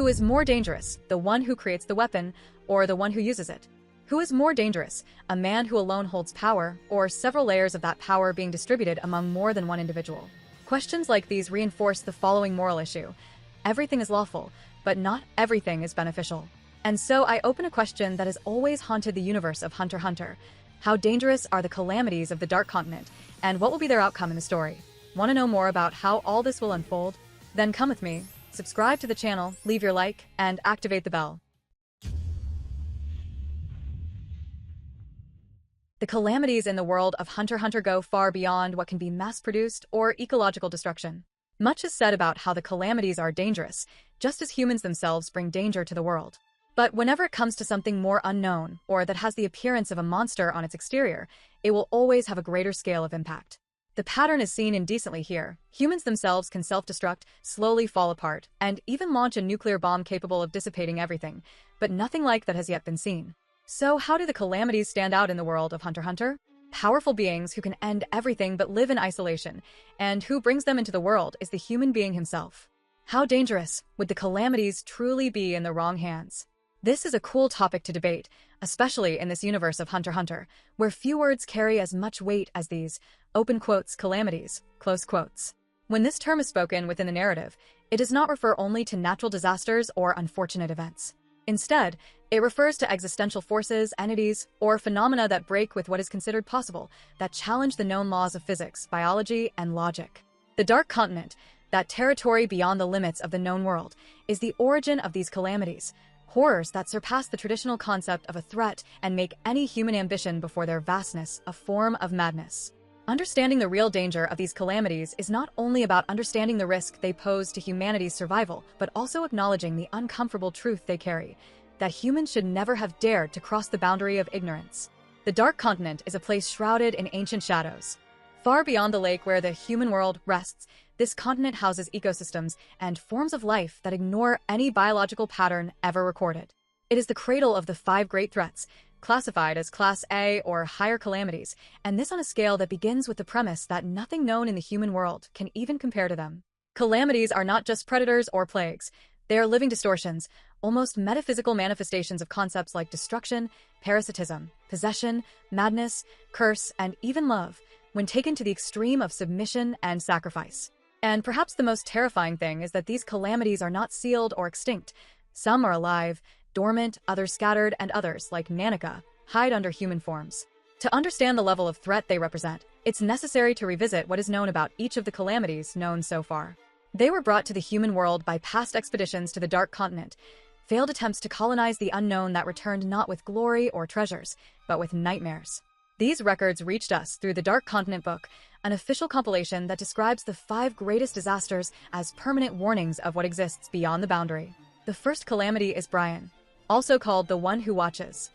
Who is more dangerous, the one who creates the weapon or the one who uses it? Who is more dangerous, a man who alone holds power or several layers of that power being distributed among more than one individual? Questions like these reinforce the following moral issue. Everything is lawful, but not everything is beneficial. And so I open a question that has always haunted the universe of Hunter x Hunter. How dangerous are the calamities of the Dark Continent, and what will be their outcome in the story? Want to know more about how all this will unfold? Then come with me, subscribe to the channel, leave your like, and activate the bell. The calamities in the world of Hunter x Hunter go far beyond what can be mass-produced or ecological destruction. Much is said about how the calamities are dangerous, just as humans themselves bring danger to the world. But whenever it comes to something more unknown, or that has the appearance of a monster on its exterior, it will always have a greater scale of impact. The pattern is seen indecently here. Humans themselves can self-destruct, slowly fall apart, and even launch a nuclear bomb capable of dissipating everything, but nothing like that has yet been seen. So how do the calamities stand out in the world of Hunter x Hunter? Powerful beings who can end everything but live in isolation, and who brings them into the world is the human being himself. How dangerous would the calamities truly be in the wrong hands? This is a cool topic to debate, especially in this universe of Hunter x Hunter, where few words carry as much weight as these, open quotes, calamities, close quotes. When this term is spoken within the narrative, it does not refer only to natural disasters or unfortunate events. Instead, it refers to existential forces, entities, or phenomena that break with what is considered possible, that challenge the known laws of physics, biology, and logic. The Dark Continent, that territory beyond the limits of the known world, is the origin of these calamities, horrors that surpass the traditional concept of a threat and make any human ambition before their vastness a form of madness. Understanding the real danger of these calamities is not only about understanding the risk they pose to humanity's survival, but also acknowledging the uncomfortable truth they carry, that humans should never have dared to cross the boundary of ignorance. The Dark Continent is a place shrouded in ancient shadows. Far beyond the lake where the human world rests, this continent houses ecosystems and forms of life that ignore any biological pattern ever recorded. It is the cradle of the 5 great threats, classified as Class A or higher calamities, and this on a scale that begins with the premise that nothing known in the human world can even compare to them. Calamities are not just predators or plagues. They are living distortions, almost metaphysical manifestations of concepts like destruction, parasitism, possession, madness, curse, and even love, when taken to the extreme of submission and sacrifice. And perhaps the most terrifying thing is that these calamities are not sealed or extinct. Some are alive, dormant, others scattered, and others, like Nanaka, hide under human forms. To understand the level of threat they represent, it's necessary to revisit what is known about each of the calamities known so far. They were brought to the human world by past expeditions to the Dark Continent, failed attempts to colonize the unknown that returned not with glory or treasures, but with nightmares. These records reached us through the Dark Continent book, an official compilation that describes the 5 greatest disasters as permanent warnings of what exists beyond the boundary. The first calamity is Brian, also called the One Who Watches.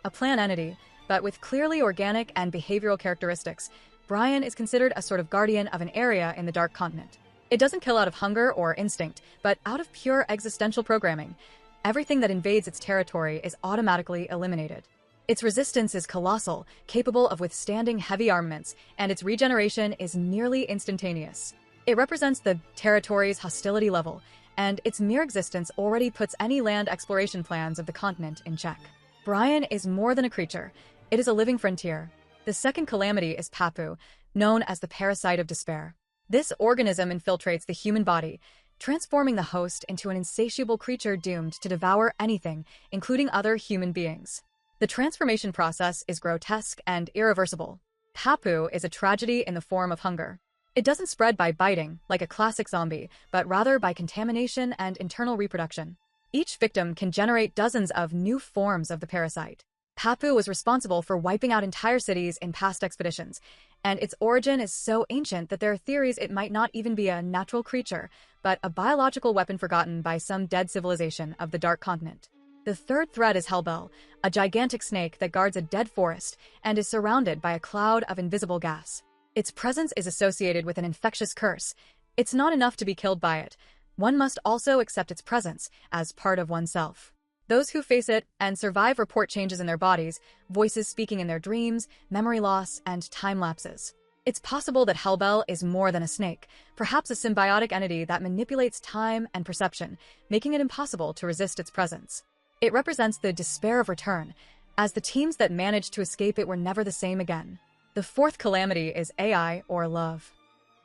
A plant entity, but with clearly organic and behavioral characteristics, Brian is considered a sort of guardian of an area in the Dark Continent. It doesn't kill out of hunger or instinct, but out of pure existential programming. Everything that invades its territory is automatically eliminated. Its resistance is colossal, capable of withstanding heavy armaments, and its regeneration is nearly instantaneous. It represents the territory's hostility level, and its mere existence already puts any land exploration plans of the continent in check. Brian is more than a creature. It is a living frontier. The second calamity is Papu, known as the parasite of despair. This organism infiltrates the human body, transforming the host into an insatiable creature doomed to devour anything, including other human beings. The transformation process is grotesque and irreversible. Papu is a tragedy in the form of hunger. It doesn't spread by biting, like a classic zombie, but rather by contamination and internal reproduction. Each victim can generate dozens of new forms of the parasite. Papu was responsible for wiping out entire cities in past expeditions, and its origin is so ancient that there are theories it might not even be a natural creature, but a biological weapon forgotten by some dead civilization of the Dark Continent. The third threat is Hellbell, a gigantic snake that guards a dead forest and is surrounded by a cloud of invisible gas. Its presence is associated with an infectious curse. It's not enough to be killed by it. One must also accept its presence as part of oneself. Those who face it and survive report changes in their bodies, voices speaking in their dreams, memory loss, and time lapses. It's possible that Hellbell is more than a snake, perhaps a symbiotic entity that manipulates time and perception, making it impossible to resist its presence. It represents the despair of return, as the teams that managed to escape it were never the same again. The fourth calamity is AI, or love.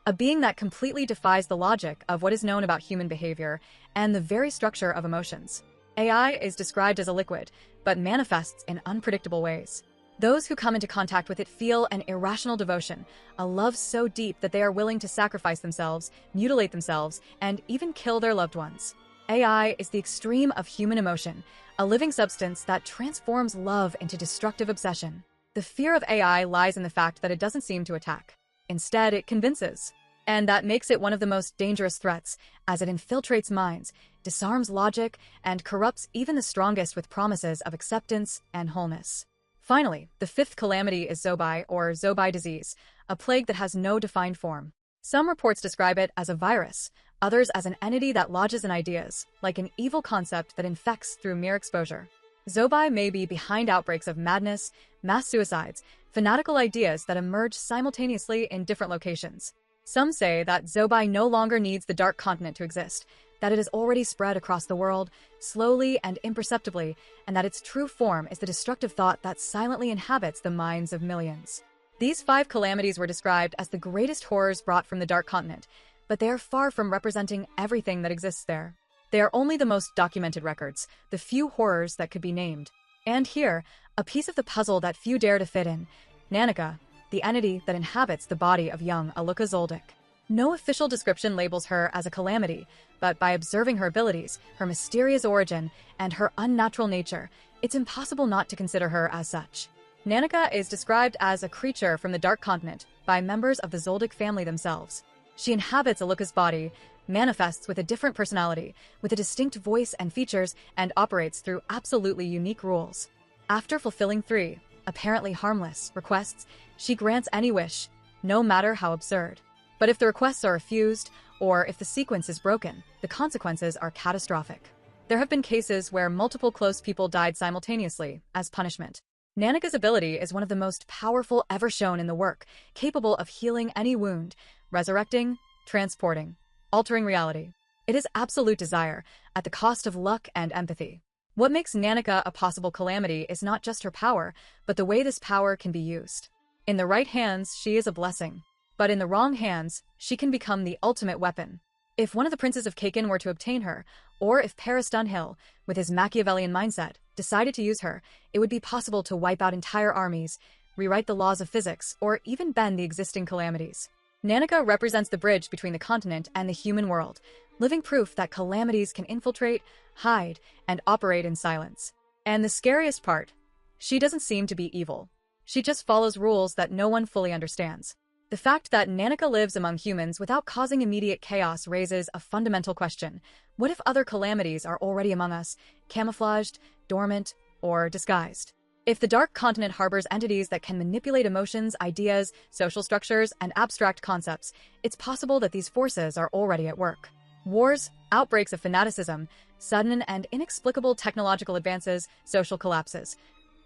A being that completely defies the logic of what is known about human behavior and the very structure of emotions. AI is described as a liquid, but manifests in unpredictable ways. Those who come into contact with it feel an irrational devotion, a love so deep that they are willing to sacrifice themselves, mutilate themselves, and even kill their loved ones. AI is the extreme of human emotion, a living substance that transforms love into destructive obsession. The fear of AI lies in the fact that it doesn't seem to attack. Instead, it convinces. And that makes it one of the most dangerous threats, as it infiltrates minds, disarms logic, and corrupts even the strongest with promises of acceptance and wholeness. Finally, the fifth calamity is Zobai, or Zobai disease, a plague that has no defined form. Some reports describe it as a virus, others as an entity that lodges in ideas, like an evil concept that infects through mere exposure. Zobai may be behind outbreaks of madness, mass suicides, fanatical ideas that emerge simultaneously in different locations. Some say that Zobai no longer needs the Dark Continent to exist, that it has already spread across the world, slowly and imperceptibly, and that its true form is the destructive thought that silently inhabits the minds of millions. These 5 calamities were described as the greatest horrors brought from the Dark Continent, but they are far from representing everything that exists there. They are only the most documented records, the few horrors that could be named. And here, a piece of the puzzle that few dare to fit in: Nanaka, the entity that inhabits the body of young Aluka Zoldyck. No official description labels her as a calamity, but by observing her abilities, her mysterious origin, and her unnatural nature, it's impossible not to consider her as such. Nanaka is described as a creature from the Dark Continent by members of the Zoldyck family themselves. She inhabits Aluka's body, manifests with a different personality, with a distinct voice and features, and operates through absolutely unique rules. After fulfilling 3, apparently harmless, requests, she grants any wish, no matter how absurd. But if the requests are refused, or if the sequence is broken, the consequences are catastrophic. There have been cases where multiple close people died simultaneously, as punishment. Nanaka's ability is one of the most powerful ever shown in the work, capable of healing any wound, resurrecting, transporting, altering reality. It is absolute desire, at the cost of luck and empathy. What makes Nanaka a possible calamity is not just her power, but the way this power can be used. In the right hands, she is a blessing. But in the wrong hands, she can become the ultimate weapon. If one of the princes of Kaken were to obtain her, or if Paris Dunhill, with his Machiavellian mindset, decided to use her, it would be possible to wipe out entire armies, rewrite the laws of physics, or even bend the existing calamities. Nanaka represents the bridge between the continent and the human world, living proof that calamities can infiltrate, hide, and operate in silence. And the scariest part, she doesn't seem to be evil. She just follows rules that no one fully understands. The fact that Nanaka lives among humans without causing immediate chaos raises a fundamental question. What if other calamities are already among us, camouflaged, dormant, or disguised? If the Dark Continent harbors entities that can manipulate emotions, ideas, social structures, and abstract concepts, it's possible that these forces are already at work. Wars, outbreaks of fanaticism, sudden and inexplicable technological advances, social collapses.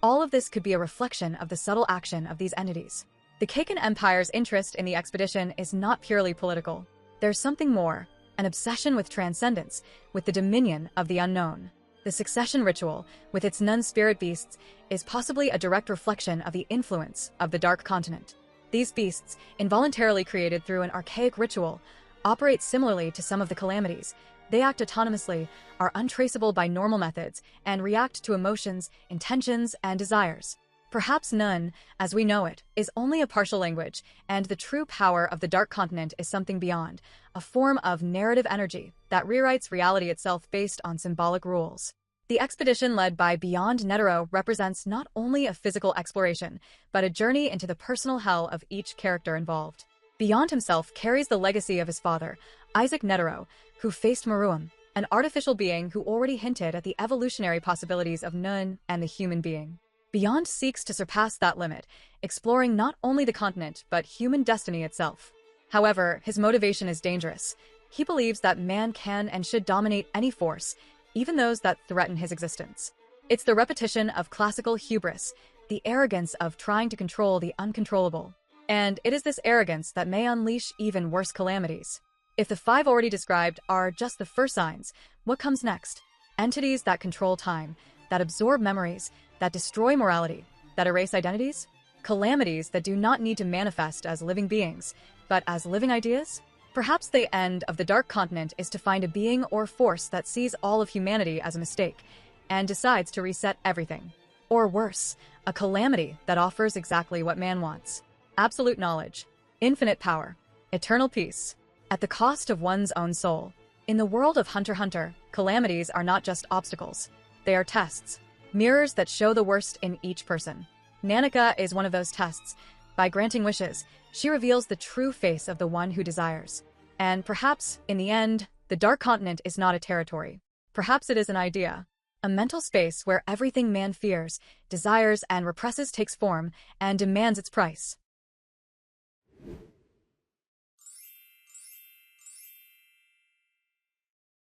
All of this could be a reflection of the subtle action of these entities. The Kaken Empire's interest in the expedition is not purely political. There's something more, an obsession with transcendence, with the dominion of the unknown. The succession ritual, with its nun-spirit beasts, is possibly a direct reflection of the influence of the Dark Continent. These beasts, involuntarily created through an archaic ritual, operate similarly to some of the calamities. They act autonomously, are untraceable by normal methods, and react to emotions, intentions, and desires. Perhaps none, as we know it, is only a partial language, and the true power of the Dark Continent is something beyond, a form of narrative energy that rewrites reality itself based on symbolic rules. The expedition led by Beyond Netero represents not only a physical exploration, but a journey into the personal hell of each character involved. Beyond himself carries the legacy of his father, Isaac Netero, who faced Maruam, an artificial being who already hinted at the evolutionary possibilities of Nun and the human being. Beyond seeks to surpass that limit, exploring not only the continent, but human destiny itself. However, his motivation is dangerous. He believes that man can and should dominate any force, even those that threaten his existence. It's the repetition of classical hubris, the arrogance of trying to control the uncontrollable. And it is this arrogance that may unleash even worse calamities. If the 5 already described are just the first signs, what comes next? Entities that control time, that absorb memories, that destroy morality, that erase identities? Calamities that do not need to manifest as living beings, but as living ideas? Perhaps the end of the Dark Continent is to find a being or force that sees all of humanity as a mistake and decides to reset everything. Or worse, a calamity that offers exactly what man wants: absolute knowledge, infinite power, eternal peace, at the cost of one's own soul. In the world of Hunter x Hunter, calamities are not just obstacles. They are tests, mirrors that show the worst in each person. Nanaka is one of those tests. By granting wishes, she reveals the true face of the one who desires. And perhaps, in the end, the Dark Continent is not a territory. Perhaps it is an idea. A mental space where everything man fears, desires, and represses takes form and demands its price.